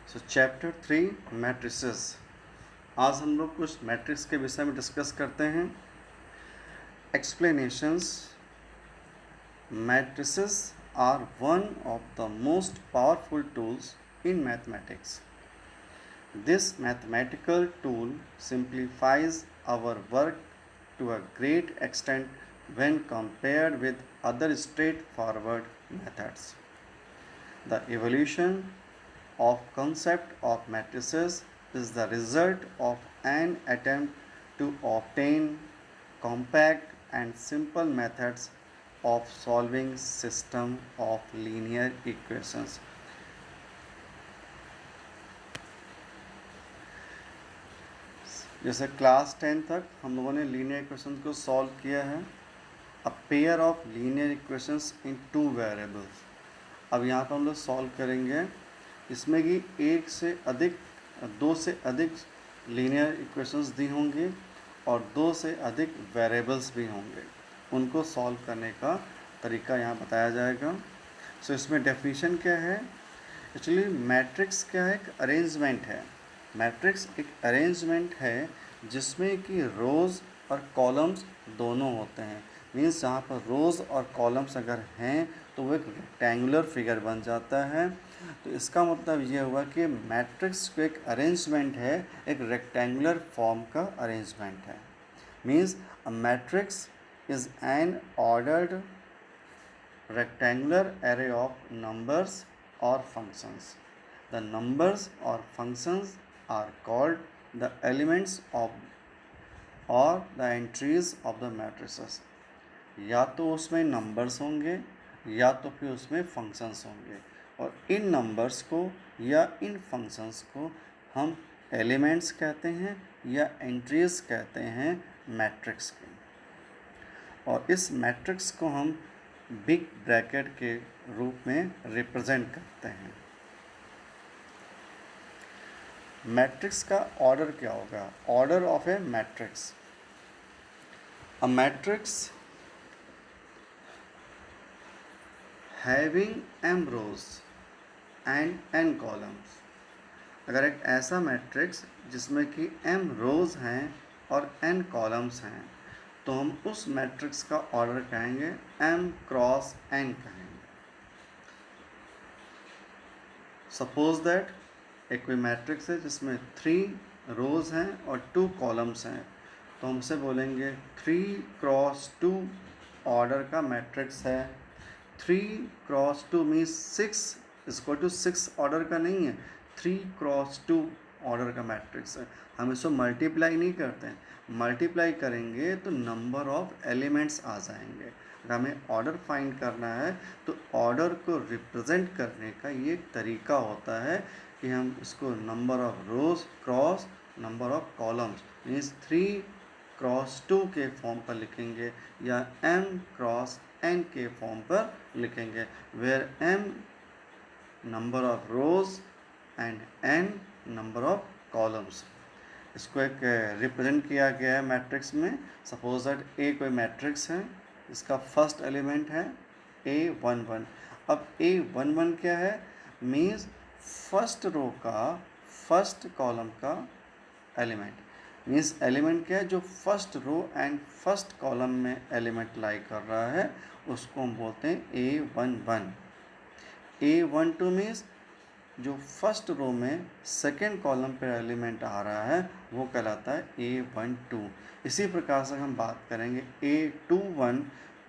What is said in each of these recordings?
सो chapter 3 matrices. आज हम लोग कुछ मैट्रिक्स के विषय में डिस्कस करते हैं। Explanations. Matrices are one of the most powerful tools in mathematics. This mathematical tool simplifies our work to a great extent when compared with other straightforward methods. The evolution of concept of matrices is the result of an attempt to obtain compact and simple methods of solving system of linear equations. जैसे class 10 तक हम लोगों ने linear equations को solve किया है। A pair of linear equations in two variables. अब यहाँ पर हम लोग सॉल्व करेंगे इसमें कि दो से अधिक लीनियर इक्वेशंस दी होंगी और दो से अधिक वेरिएबल्स भी होंगे। उनको सॉल्व करने का तरीका यहाँ बताया जाएगा। सो इसमें डेफिनेशन क्या है? एक्चुअली मैट्रिक्स क्या है? एक अरेंजमेंट है। मैट्रिक्स एक अरेंजमेंट है जिसमें कि रोज़ और कॉलम्स दोनों होते हैं। मीन्स जहाँ पर रोज़ और कॉलम्स अगर हैं तो वो एक रेक्टेंगुलर फिगर बन जाता है। तो इसका मतलब ये हुआ कि मैट्रिक्स को एक अरेंजमेंट है, एक रेक्टेंगुलर फॉर्म का अरेंजमेंट है। Means a matrix is an ordered rectangular array of numbers or functions. The numbers or functions are called the elements of or the entries of the matrices. या तो उसमें numbers होंगे या तो फिर उसमें फंक्शंस होंगे, और इन नंबर्स को या इन फंक्शंस को हम एलिमेंट्स कहते हैं या एंट्रीज कहते हैं मैट्रिक्स के। और इस मैट्रिक्स को हम बिग ब्रैकेट के रूप में रिप्रेजेंट करते हैं। मैट्रिक्स का ऑर्डर क्या होगा? Order of a matrix. A matrix having m rows and n columns. अगर एक ऐसा मैट्रिक्स जिसमें कि m रोज हैं और n कॉलम्स हैं तो हम उस मैट्रिक्स का ऑर्डर कहेंगे m क्रॉस n कहेंगे। सपोज दैट एक कोई मैट्रिक्स है जिसमें 3 रोज हैं और 2 कॉलम्स हैं, तो हम उसे बोलेंगे 3 क्रॉस 2 ऑर्डर का मैट्रिक्स है। 3 क्रॉस 2 मीन्स 6 ऑर्डर का नहीं है, 3 क्रॉस 2 ऑर्डर का मैट्रिक्स है। हम इसको मल्टीप्लाई नहीं करते हैं, मल्टीप्लाई करेंगे तो नंबर ऑफ एलिमेंट्स आ जाएंगे। अगर हमें ऑर्डर फाइंड करना है तो ऑर्डर को रिप्रेजेंट करने का ये एक तरीका होता है कि हम इसको number of rows cross number of columns means 3 cross 2 के फॉर्म पर लिखेंगे या m क्रॉस n के फॉर्म पर लिखेंगे, where m number of rows and n number of columns. इसको एक रिप्रेजेंट किया गया है मैट्रिक्स में। सपोज दैट ए कोई मैट्रिक्स है, इसका फर्स्ट एलिमेंट है A11। अब A11 क्या है? मीन्स फर्स्ट रो का फर्स्ट कॉलम का एलिमेंट। मीन्स एलिमेंट क्या है? जो first row and first column में एलिमेंट लाई कर रहा है उसको हम बोलते हैं A11। A12 मीन्स जो फर्स्ट रो में सेकेंड कॉलम पर एलिमेंट आ रहा है वो कहलाता है A12। इसी प्रकार से हम बात करेंगे A21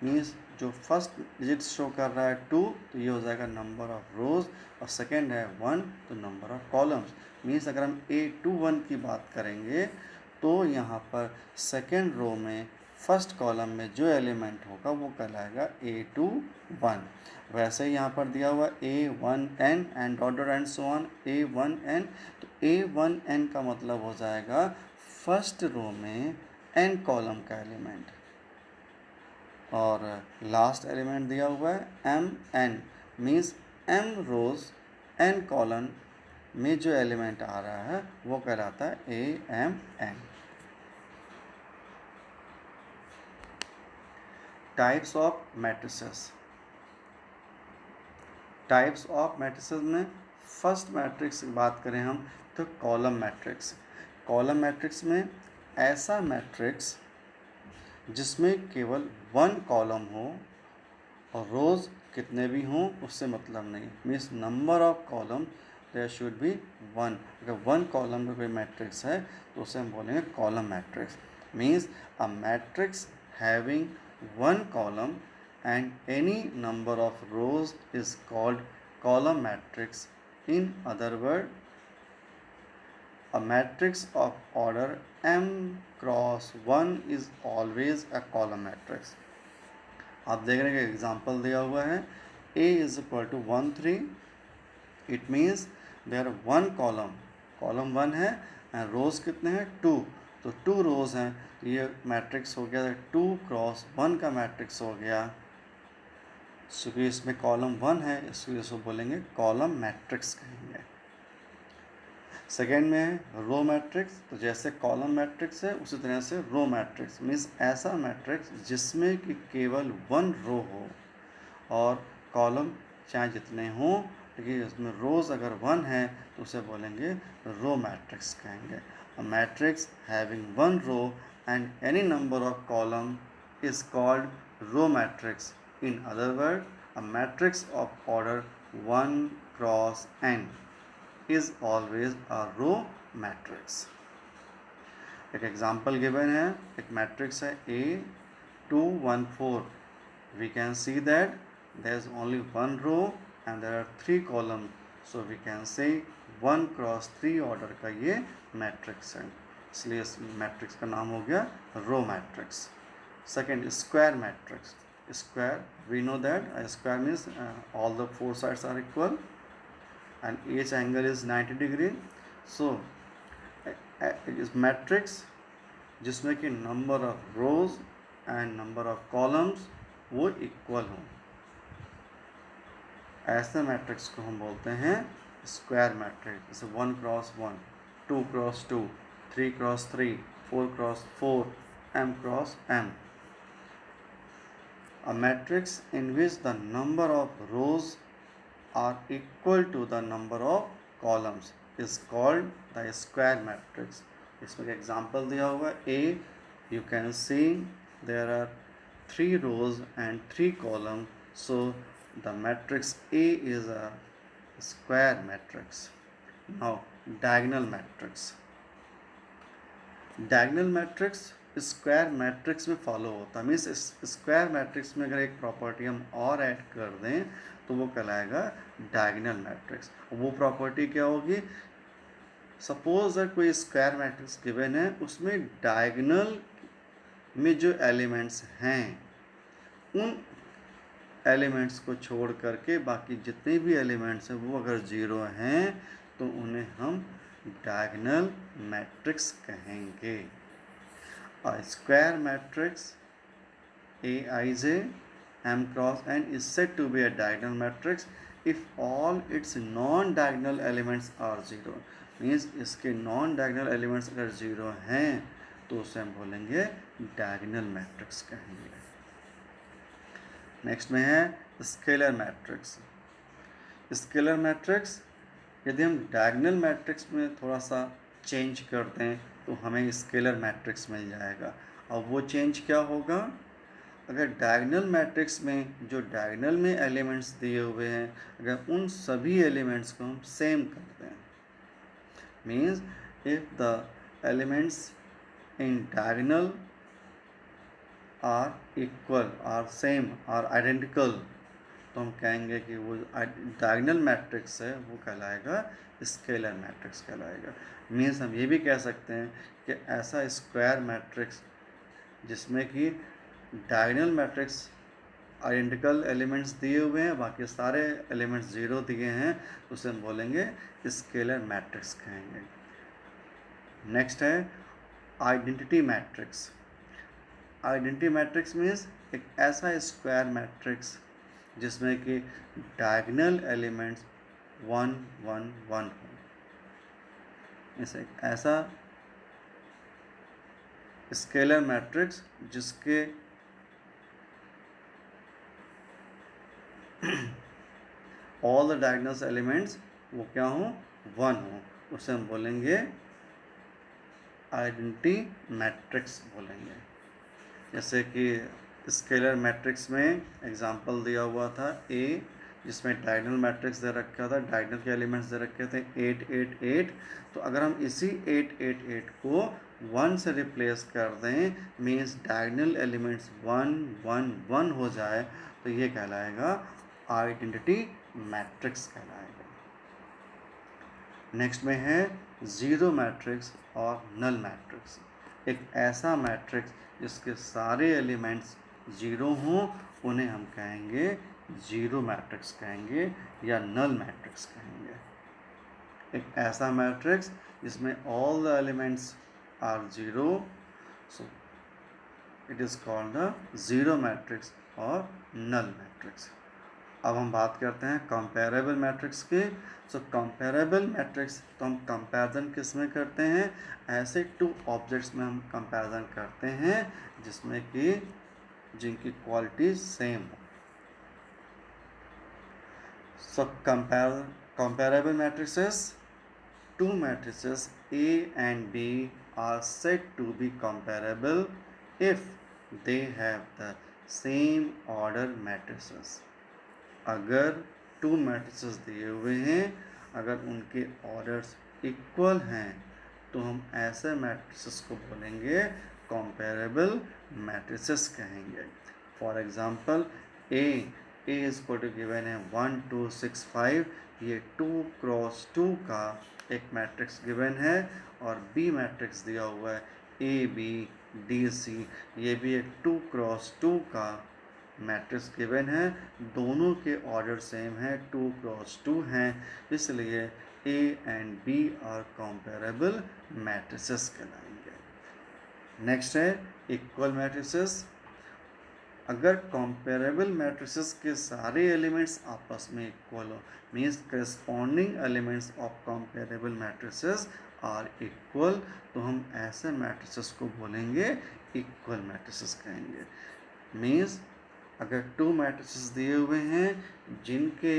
मीन्स जो फर्स्ट डिजिट शो कर रहा है 2, तो ये हो जाएगा नंबर ऑफ रोज, और सेकेंड है 1 तो नंबर ऑफ कॉलम्स। मीन्स अगर हम A21 की बात करेंगे तो यहाँ पर सेकेंड रो में फर्स्ट कॉलम में जो एलिमेंट होगा वो कहलाएगा A21। वैसे ही यहाँ पर दिया हुआ A1n and dot and so on A1n, तो A1n का मतलब हो जाएगा फर्स्ट रो में n कॉलम का एलिमेंट, और लास्ट एलिमेंट दिया हुआ है mn मीन्स m रोज n कॉलम में जो एलिमेंट आ रहा है वो कहलाता है amn। Types of matrices. Types of matrices में फर्स्ट मैट्रिक्स की बात करें हम तो कॉलम मैट्रिक्स। कॉलम मैट्रिक्स में ऐसा मैट्रिक्स जिसमें केवल वन कॉलम हो और रोज़ कितने भी हों उससे मतलब नहीं, means number of column there should be one. अगर वन कॉलम का कोई मैट्रिक्स है तो उसे हम बोलेंगे column matrix. Means a matrix having one column and any number of rows is called column matrix. In other word, a matrix of order m cross 1 is always a column matrix। आप देख रहे हैं कि example दिया हुआ है a is equal to 1 3, it means there one column, column 1 है and रोज कितने हैं 2, तो 2 रोज हैं, तो ये मैट्रिक्स हो गया 2 क्रॉस 1 का मैट्रिक्स हो गया। क्योंकि इसमें कॉलम 1 है इसलिए इसको बोलेंगे कॉलम मैट्रिक्स कहेंगे। सेकेंड में है रो मैट्रिक्स, तो जैसे कॉलम मैट्रिक्स है उसी तरह से रो मैट्रिक्स, मीन्स ऐसा मैट्रिक्स जिसमें कि केवल वन रो हो और कॉलम चाहे जितने हों, लेकिन इसमें रोज अगर वन है तो उसे बोलेंगे रो मैट्रिक्स कहेंगे। A matrix having one row and any number of column is called row matrix. In other word, a matrix of order 1 cross n is always a row matrix। एक example given है, एक matrix है A 2 1 4। we can see that there is only one row and there are 3 columns, so we can say 1 cross 3 order का ये matrix है, इसलिए इस matrix का नाम हो गया row matrix. Second square matrix. Square, we know that square means all the 4 sides are equal and each angle is 90 degree। so it is matrix जिसमें कि number of rows and number of columns वो equal हों, ऐसे matrix को हम बोलते हैं square matrix. जैसे 1 cross 1, 2 cross 2, 3 cross 3, 4 cross 4, m cross m। a matrix in which the number of rows are equal to the number of columns is called the square matrix। इसमें एक example दिया हुआ है A, you can see there are 3 rows and 3 columns, so the matrix A is a square matrix। now diagonal matrix। diagonal matrix square matrix में follow होता है, means square matrix में अगर एक प्रॉपर्टी हम और ऐड कर दें तो वो कहलाएगा डायगोनल मैट्रिक्स। वो प्रॉपर्टी क्या होगी, सपोज अगर कोई स्क्वायर मैट्रिक्स गिवन है उसमें डायगोनल में जो एलिमेंट्स हैं उन एलिमेंट्स को छोड़ करके बाकी जितने भी एलिमेंट्स हैं वो अगर जीरो हैं तो उन्हें हम डायगोनल मैट्रिक्स कहेंगे। A square matrix Aij m cross n is said to be a diagonal matrix if all its non-diagonal elements are zero। Means इसके नॉन डायगोनल एलिमेंट्स अगर जीरो हैं तो उसे हम बोलेंगे डायगोनल मैट्रिक्स कहेंगे। नेक्स्ट में है स्केलर मैट्रिक्स। स्केलर मैट्रिक्स, यदि हम डायगोनल मैट्रिक्स में थोड़ा सा चेंज कर दें तो हमें स्केलर मैट्रिक्स मिल जाएगा। और वो चेंज क्या होगा, अगर डायगोनल मैट्रिक्स में जो डायगोनल में एलिमेंट्स दिए हुए हैं अगर उन सभी एलिमेंट्स को हम सेम कर दें, means if the elements in diagonal are equal, are same, are identical, तो हम कहेंगे कि वो डायगोनल मैट्रिक्स है वो कहलाएगा स्केलर मैट्रिक्स कहलाएगा। मीन्स हम ये भी कह सकते हैं कि ऐसा स्क्वायर मैट्रिक्स जिसमें कि डायगोनल मैट्रिक्स आइडेंटिकल एलिमेंट्स दिए हुए हैं बाकी सारे एलिमेंट्स जीरो दिए हैं उसे हम बोलेंगे स्केलर मैट्रिक्स कहेंगे। नेक्स्ट है identity matrix. Identity matrix means एक ऐसा स्क्वायर मैट्रिक्स जिसमें कि डायगोनल एलिमेंट्स 1 1 1 हो। इसे ऐसा स्केलर मैट्रिक्स जिसके all the diagonal elements वो क्या हो, 1 हो, उसे हम बोलेंगे आइडेंटिटी मैट्रिक्स बोलेंगे। जैसे कि स्केलर मैट्रिक्स में एग्जांपल दिया हुआ था ए, जिसमें डायगोनल मैट्रिक्स दे रखा था, डायगोनल के एलिमेंट्स दे रखे थे 8 8 8। तो अगर हम इसी 8 8 8 को 1 से रिप्लेस कर दें, मीन्स डायगोनल एलिमेंट्स 1 1 1 हो जाए, तो ये कहलाएगा आइडेंटिटी मैट्रिक्स कहलाएगा। नेक्स्ट में है ज़ीरो मैट्रिक्स और नल मैट्रिक्स। एक ऐसा मैट्रिक्स जिसके सारे एलिमेंट्स ज़ीरो हों, उन्हें हम कहेंगे ज़ीरो मैट्रिक्स कहेंगे या नल मैट्रिक्स कहेंगे। एक ऐसा मैट्रिक्स जिसमें all the elements are zero, so it is called the zero matrix और नल मैट्रिक्स। अब हम बात करते हैं कंपेरेबल मैट्रिक्स की। सो कंपेरेबल मैट्रिक्स, तो हम कंपैरिजन किस में करते हैं, ऐसे टू ऑब्जेक्ट्स में हम कंपैरिजन करते हैं जिसमें कि जिनकी क्वालिटी सेम हो। So comparable matrices, two matrices A and B are said to be comparable if they have the same order matrices। अगर टू मैट्रिसेस दिए हुए हैं, अगर उनके ऑर्डर्स इक्वल हैं, तो हम ऐसे मैट्रिसेस को बोलेंगे कंपेरेबल मैट्रिसेस कहेंगे। For example A is equal to given है 1 2 6 5, ये 2 क्रॉस 2 का एक मैट्रिक्स गिवन है, और बी मैट्रिक्स दिया हुआ है ए बी डी सी, ये भी एक 2 क्रॉस 2 का मैट्रिक्स गिवन है। दोनों के ऑर्डर सेम है, 2 क्रॉस 2 हैं, इसलिए A and B are comparable matrices कहलाएंगे। नेक्स्ट है इक्वल मैट्रिसेस। अगर कंपेरेबल मैट्रिसेस के सारे एलिमेंट्स आपस में इक्वल हो, means corresponding elements of comparable matrices are equal, तो हम ऐसे मैट्रिसेस को बोलेंगे इक्वल मैट्रिसेस कहेंगे। मीन्स अगर टू मैट्रिसेस दिए हुए हैं जिनके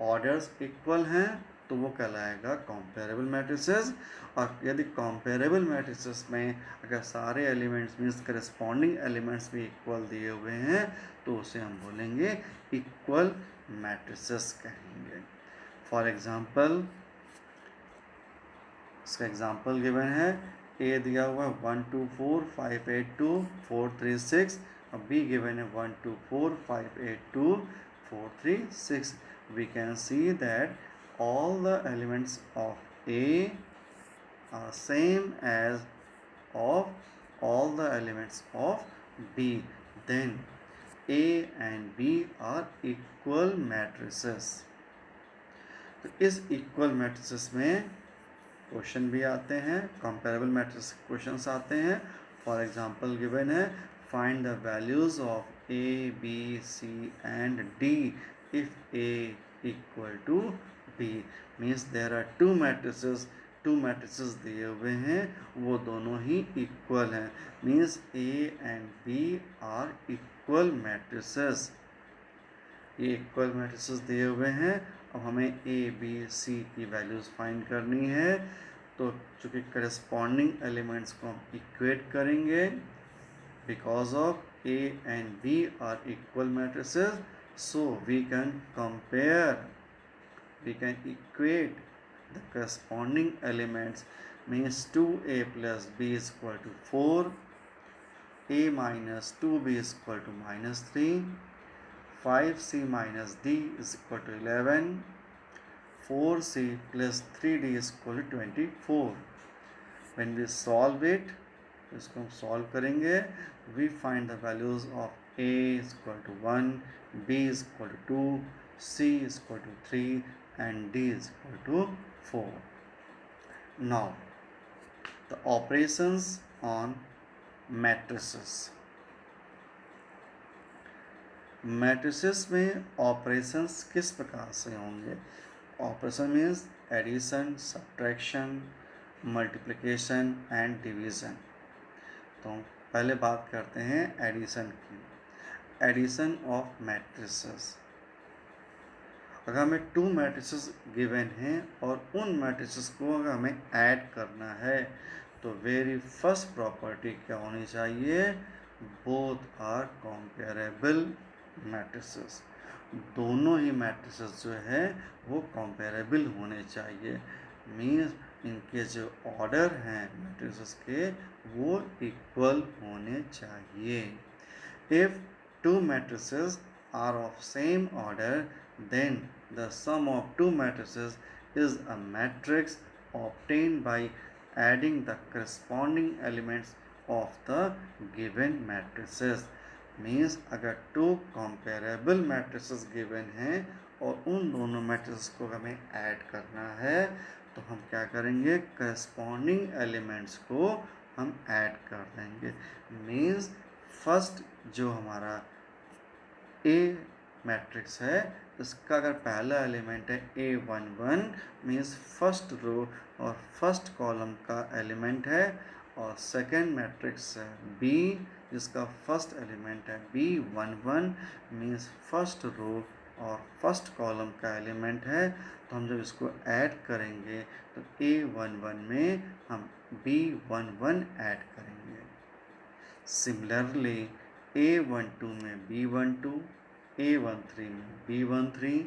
ऑर्डर्स इक्वल हैं, तो वो कहलाएगा कंपेरेबल मैट्रिसेस। और यदि कंपेरेबल मैट्रिसेस में अगर सारे एलिमेंट्स मीन्स करस्पॉन्डिंग एलिमेंट्स भी इक्वल दिए हुए हैं, तो उसे हम बोलेंगे इक्वल मैट्रिसेस कहेंगे। फॉर एग्जांपल, इसका एग्जांपल गिवन है, ए दिया हुआ है 1 2 4 5 8 2 4 3 6, और बी गिवन है 1 2 4 5 8 2 4 3 6। we can see that all the elements of A are same as of all the elements of B, then A and B are equal matrices। तो इस equal matrices में question भी आते हैं, कंपेरेबल मैट्रिक्स क्वेश्चंस आते हैं। For example given है, find the values of A B C and D if A equal to B. Means there are two matrices दिए हुए हैं, वो दोनों ही इक्वल हैं, means A and B are equal matrices. ये इक्वल मैट्रिसेस दिए हुए हैं। अब हमें ए बी सी की वैल्यूज़ फाइंड करनी है, तो चूँकि करस्पॉन्डिंग एलिमेंट्स को हम इक्वेट करेंगे, because of A and B are equal matrices, so we can equate the corresponding elements, means 2a plus b is equal to 4, a minus 2b is equal to -3, 5c minus d is equal to 11, 4c plus 3d is equal to 24। when we solve it, इसको हम solve करेंगे, we find the values of a is equal to 1, b is equal to 2, c is equal to 3 and d is equal to 4। now the operations on matrices। Matrices में operations किस प्रकार से होंगे। Operation means addition, subtraction, multiplication and division. तो पहले बात करते हैं एडिशन की। Addition of matrices. अगर हमें 2 मैट्रिसेस गिवन हैं और उन मैट्रिसेस को अगर हमें ऐड करना है तो वेरी फर्स्ट प्रॉपर्टी क्या होनी चाहिए, बोथ आर कंपेरेबल मैट्रिसेस, दोनों ही मैट्रिसेस जो है वो कंपेरेबल होने चाहिए, मीन्स इनके जो ऑर्डर हैं मैट्रिसेस के वो इक्वल होने चाहिए। If two matrices are of same order, then the sum of two matrices is a matrix obtained by adding the corresponding elements of the given matrices. Means अगर two comparable matrices given हैं और उन दोनों matrices को हमें add करना है तो हम क्या करेंगे, corresponding elements को हम add कर देंगे। Means फर्स्ट जो हमारा ए मैट्रिक्स है इसका अगर पहला एलिमेंट है A11 मीन्स फर्स्ट रो और फर्स्ट कॉलम का एलिमेंट है, और सेकंड मैट्रिक्स है बी जिसका फर्स्ट एलिमेंट है B11 मीन्स फर्स्ट रो और फर्स्ट कॉलम का एलिमेंट है, तो हम जब इसको ऐड करेंगे तो A11 में हम B11 ऐड करेंगे। सिमिलरली A12 में B12, A13 में B13,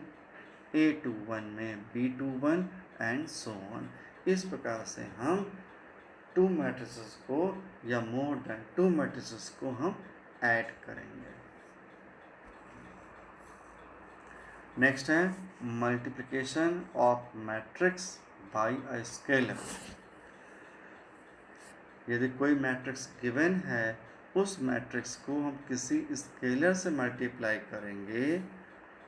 A21 में B21 एंड सो ऑन। इस प्रकार से हम 2 मैट्रिसेस को या मोर देन 2 मैट्रिसेस को हम ऐड करेंगे। नेक्स्ट है multiplication of matrix bye a scalar. यदि कोई मैट्रिक्स गिवन है उस मैट्रिक्स को हम किसी स्केलर से मल्टीप्लाई करेंगे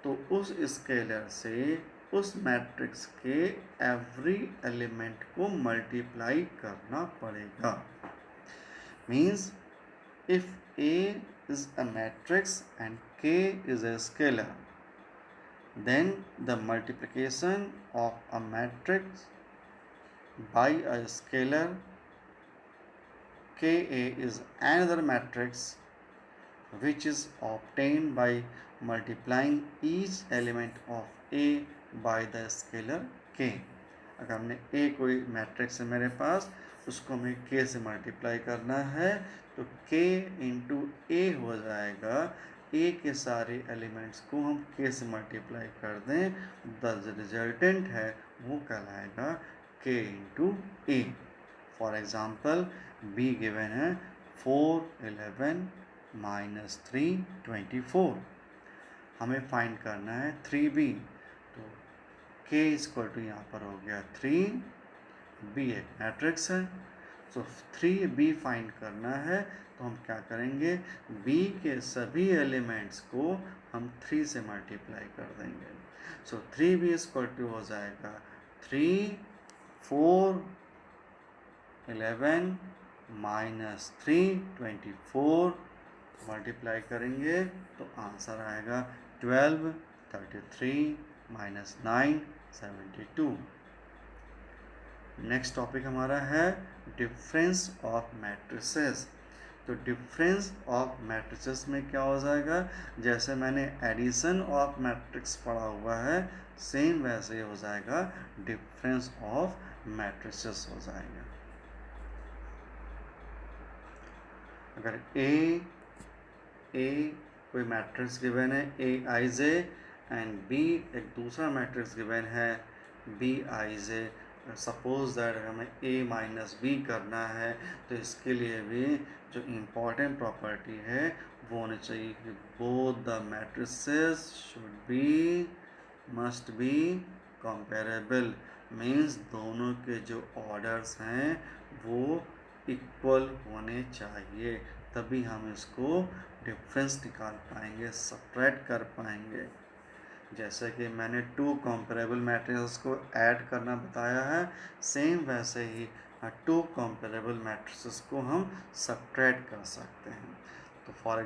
तो उस स्केलर से उस मैट्रिक्स के एवरी एलिमेंट को मल्टीप्लाई करना पड़ेगा। Means if A is a matrix and K is a scalar, then the multiplication of a matrix by a scalar Ka is another matrix which is obtained by multiplying each element of A by the scalar K। अगर हमने A कोई matrix है मेरे पास उसको हमें K से multiply करना है तो K इंटू A हो जाएगा, A के सारे एलिमेंट्स को हम K से मल्टीप्लाई कर दें, द रिजल्टेंट है वो कहलाएगा K into A। For example B given है 4, 11 माइनस 3, 24। हमें फाइंड करना है 3B, तो K इक्वल टू यहाँ पर हो गया 3, B एक मैट्रिक्स है, तो 3B फाइंड करना है तो हम क्या करेंगे, B के सभी एलिमेंट्स को हम 3 से मल्टीप्लाई कर देंगे। सो 3B इक्वल टू हो जाएगा 3, 4, 11 माइनस 3, 24 मल्टीप्लाई करेंगे तो आंसर आएगा 12, 33 माइनस 9, 72। नेक्स्ट टॉपिक हमारा है डिफरेंस ऑफ मैट्रिसेस। तो डिफरेंस ऑफ मैट्रिसेस में क्या हो जाएगा, जैसे मैंने एडिशन ऑफ मैट्रिक्स पढ़ा हुआ है सेम वैसे हो जाएगा डिफरेंस ऑफ मैट्रिसेस हो जाएगा। अगर A कोई मैट्रिक्स गिवन है Aij एंड B एक दूसरा मैट्रिक्स गिवन है Bij, सपोज दैट हमें A माइनस B करना है तो इसके लिए भी जो इम्पोर्टेंट प्रॉपर्टी है वो होनी चाहिए कि both the matrices must be comparable, means दोनों के जो ऑर्डर्स हैं वो इक्वल होने चाहिए, तभी हम इसको डिफरेंस निकाल पाएंगे, सब्ट्रैक्ट कर पाएंगे। जैसे कि मैंने 2 कंपेरेबल मैट्रिसेस को ऐड करना बताया है, सेम वैसे ही 2 कंपेरेबल मैट्रिसेस को हम सब्ट्रैक्ट कर सकते हैं। तो फॉर